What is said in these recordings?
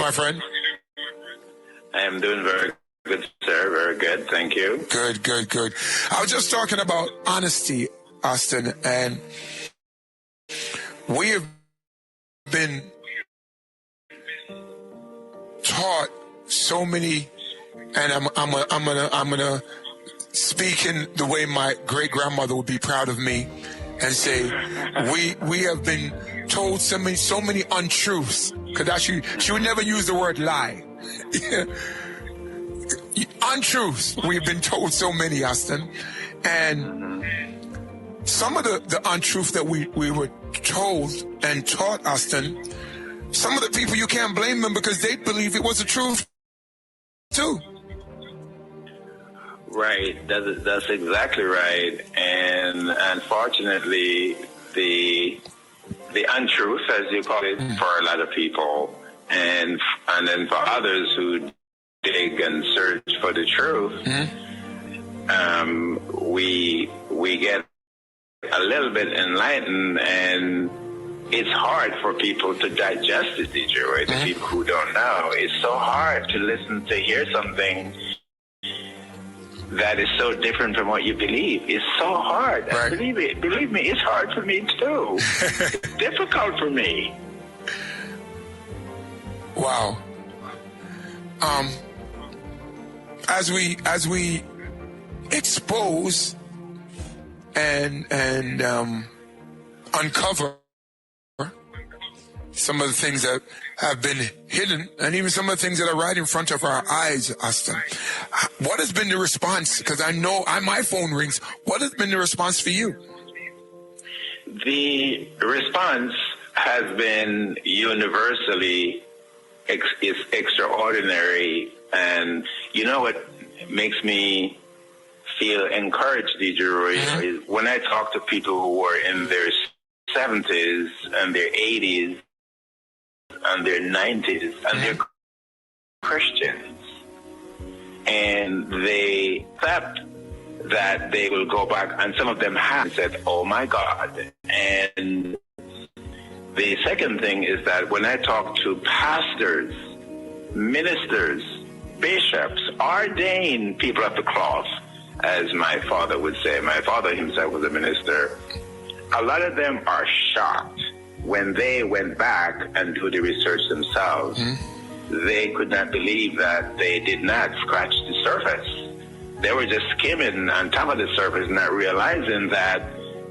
my friend? I am doing very good, sir. Very good. Thank you. Good, good, good. I was just talking about honesty, Aston, and we have been taught so many, and I'm gonna speak in the way my great grandmother would be proud of me, and say we have been told so many untruths. Because she would never use the word lie. Untruths. We've been told so many, Aston, and some of the untruth that we were told and taught, Aston, some of the people, you can't blame them because they believe it was the truth too. Right. That's exactly right. And unfortunately, the untruth, as you call it, for a lot of people, and then for others who dig and search for the truth, we get a little bit enlightened, and it's hard for people to digest it, DJ Roy. The people who don't know, it's so hard to listen to hear something that is so different from what you believe. It's so hard. Right. Believe me, it's hard for me too. It's difficult for me. Wow. As we expose and uncover some of the things that have been hidden, and even some of the things that are right in front of our eyes, Aston, what has been the response? Because I know my phone rings. What has been the response for you? The response has been universally is extraordinary, and you know what makes me feel encouraged, DJ Roy, is when I talk to people who are in their 70s and their 80s and their 90s, and they're Christians, and they accept that they will go back, and some of them have said, oh my God. And the second thing is that when I talk to pastors, ministers, bishops, ordained people of the cloth, as my father would say, my father himself was a minister, a lot of them are shocked when they went back and do the research themselves. They could not believe that they did not scratch the surface. They were just skimming on top of the surface, not realizing that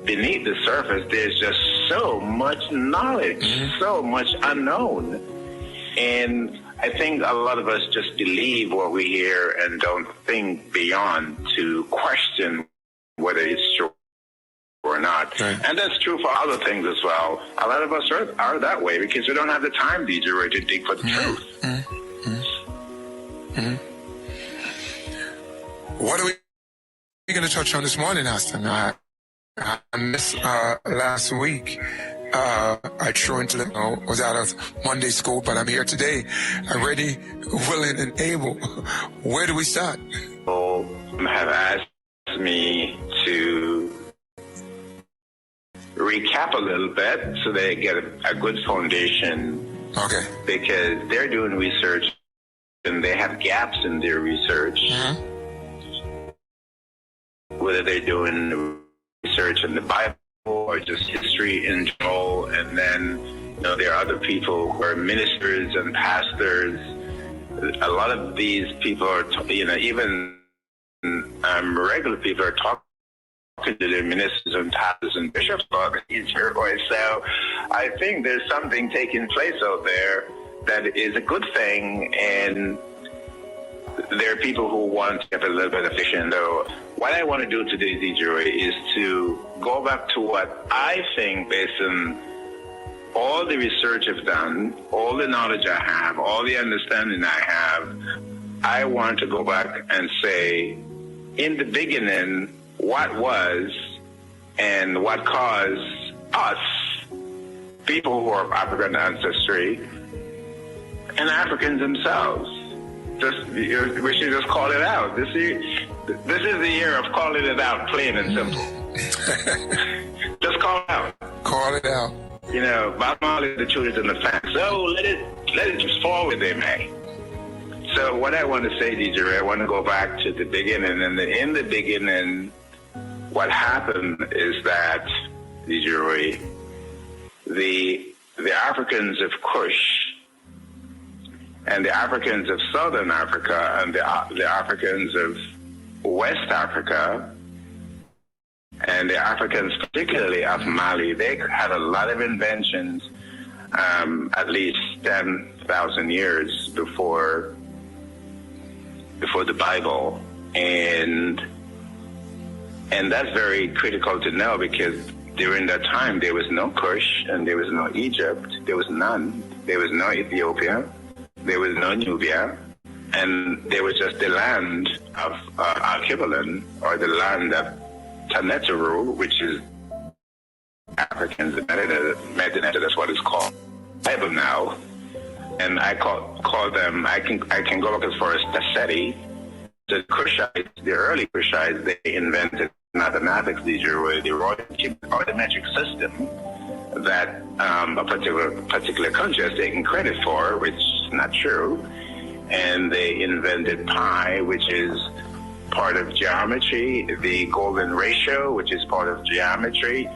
beneath the surface there's just so much knowledge, so much unknown. And I think a lot of us just believe what we hear and don't think beyond to question whether it's true or not. Right. And that's true for other things as well. A lot of us are that way because we don't have the time, DJ Ray, to dig for the truth. What are we going to touch on this morning, Aston? I missed last week. I truant was out of Monday school, but I'm here today. I'm ready, willing, and able. Where do we start? People have asked me to recap a little bit so they get a good foundation. Okay. Because they're doing research and they have gaps in their research. Whether they're doing research in the Bible or just history in general, and then there are other people who are ministers and pastors. A lot of these people are, even regular people are talking to their ministers and pastors and bishops about the voice. So I think there's something taking place out there that is a good thing, and there are people who want to have a little bit of vision. Though what I want to do today, DJ Roy, is to go back to what I think, based on all the research I've done, all the knowledge I have, all the understanding I have. I want to go back and say, in the beginning, what was and what caused us, people who are of African ancestry, and Africans themselves. We should just call it out. This is the year of calling it out, plain and simple. Just call it out. Call it out. You know, Bob Marley, the truth is in the facts. So let it just fall where they may. So what I want to say, DJ Ray, I want to go back to the beginning. And in the beginning, what happened is that, DJ Ray, the Africans of Kush and the Africans of Southern Africa and the Africans of West Africa and the Africans, particularly of Mali, they had a lot of inventions at least 10,000 years before the Bible. And that's very critical to know, because during that time there was no Kush and there was no Egypt. There was none. There was no Ethiopia. There was no Nubia. And there was just the land of Archibalin, or the land of Taneteru, which is Africans in Medina, that's what it's called. Bible now. And I call them, I can go back as far as Tasseti. The Kushites, the early Kushites, they invented mathematics, the metric system that a particular country has taken credit for, which is not true. And they invented pi, which is part of geometry, the golden ratio, which is part of geometry,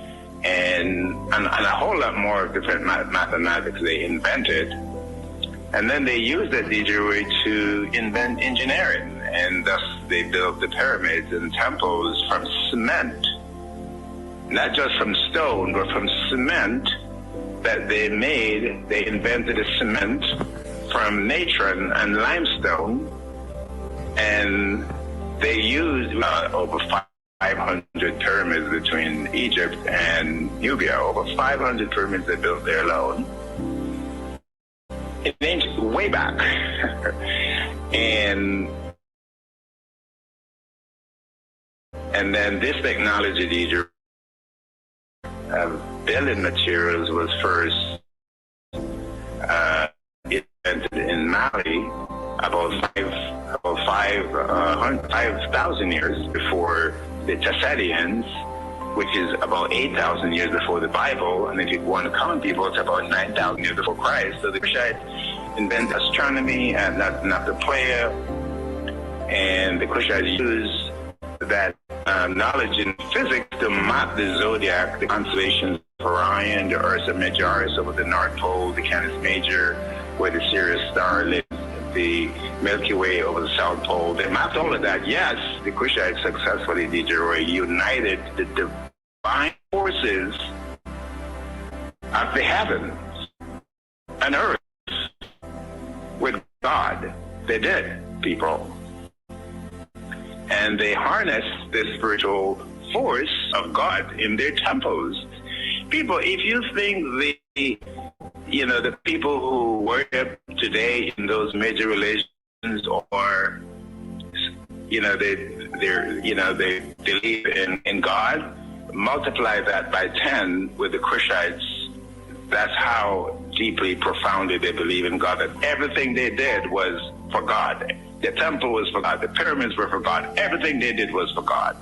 and a whole lot more of different mathematics they invented. And then they used that, DJ, to invent engineering, and thus they built the pyramids and temples from cement, not just from stone, but from cement that they made. They invented a cement from natron and limestone, and they used over 500 pyramids between Egypt and Nubia. Over 500 pyramids they built there alone. It means way back. and then this technology, DJ, building materials was first invented in Mali about 5,000 years before the Tassetians, which is about 8,000 years before the Bible. And if you want to count people, it's about 9,000 years before Christ. So the Kushites invented astronomy and not the player, and the Kushites used that knowledge in physics to map the zodiac, the constellations of Orion, the Ursa Majoris over the North Pole, the Canis Major, where the Sirius star lives, the Milky Way over the South Pole. They mapped all of that. Yes, the Kushites successfully, DJ Roy, united the divine forces of the heavens and earth with God. They did, people. And they harnessed the spiritual force of God in their temples. People, if you think the people who worship today in those major religions, or they believe in God, multiply that by 10 with the Kushites. That's how deeply, profoundly they believe in God, that everything they did was for God. The temple was for God. The pyramids were for God. Everything they did was for God.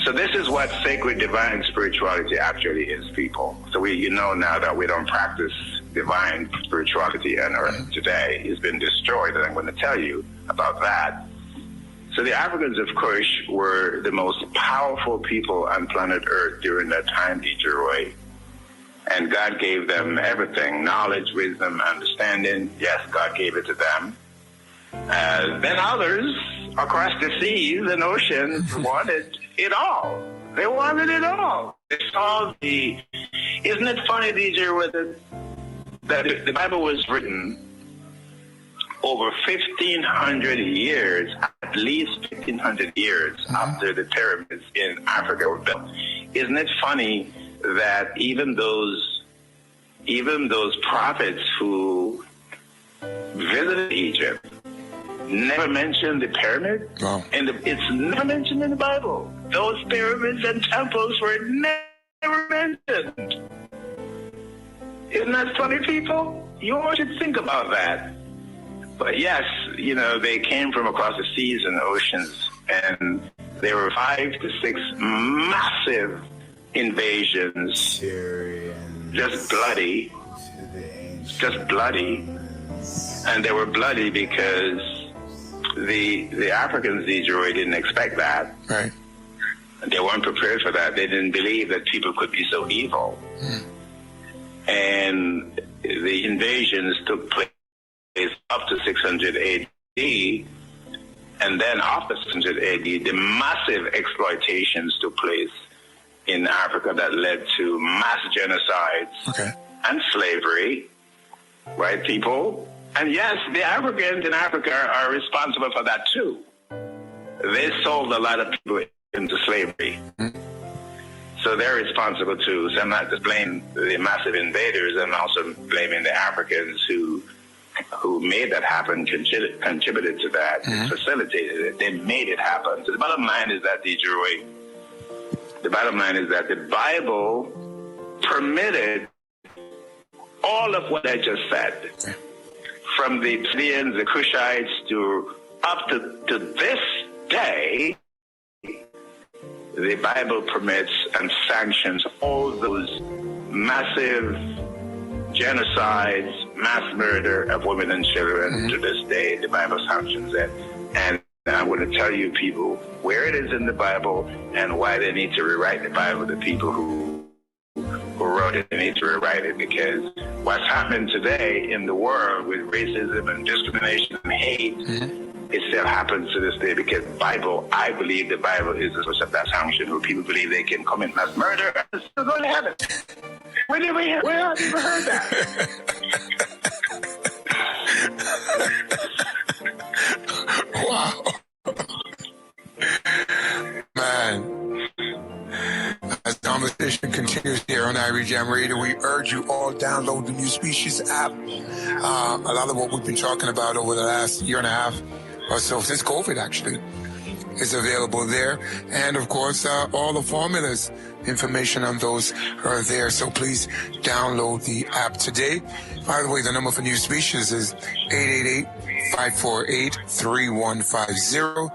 So this is what sacred divine spirituality actually is, people. So we now that we don't practice divine spirituality on earth today. It's been destroyed, and I'm going to tell you about that. So the Africans of Kush were the most powerful people on planet Earth during that time, DJ Roy. And God gave them everything: knowledge, wisdom, understanding. Yes, God gave it to them. Then others across the seas and oceans wanted it all. They wanted it all. They saw isn't it funny, DJ, that the Bible was written over 1,500 years, at least 1,500 years after the pyramids in Africa were built. Isn't it funny that even those prophets who visited Egypt never mentioned the pyramid? Wow. And it's never mentioned in the Bible. Those pyramids and temples were never mentioned. Isn't that funny, people? You all should think about that. But yes, they came from across the seas and the oceans, and there were 5 to 6 massive invasions. Syrian. just bloody, and they were bloody because the Africans, Detroit, didn't expect that. Right. They weren't prepared for that. They didn't believe that people could be so evil. And the invasions took place up to 600 AD, and then after 600 AD, the massive exploitations took place in Africa that led to mass genocides and slavery, white people. And yes, the Africans in Africa are responsible for that too. They sold a lot of people into slavery. So they're responsible too. So I'm not just blaming the massive invaders, I'm also blaming the Africans who made that happen, contributed to that, facilitated it. They made it happen. So the bottom line is that, Detroit, the Bible permitted all of what I just said, from the Syrians, the Cushites, to up to this day. The Bible permits and sanctions all those massive genocides, mass murder of women and children. To this day, the Bible sanctions it. And I'm going to tell you, people, where it is in the Bible and why they need to rewrite the Bible. The people who wrote it need to rewrite it, because what's happening today in the world with racism and discrimination and hate, it still happens to this day, because Bible, I believe the Bible is the source of that sanction, where people believe they can commit mass murder and still go to heaven. Where have you ever heard that? Wow. Man. As the conversation continues here on Irie Jam Radio, we urge you all download the New Species app. A lot of what we've been talking about over the last year and a half or so, since COVID actually, is available there. And of course, all the formulas, information on those are there. So please download the app today. By the way, the number for New Species is 888-548-3150.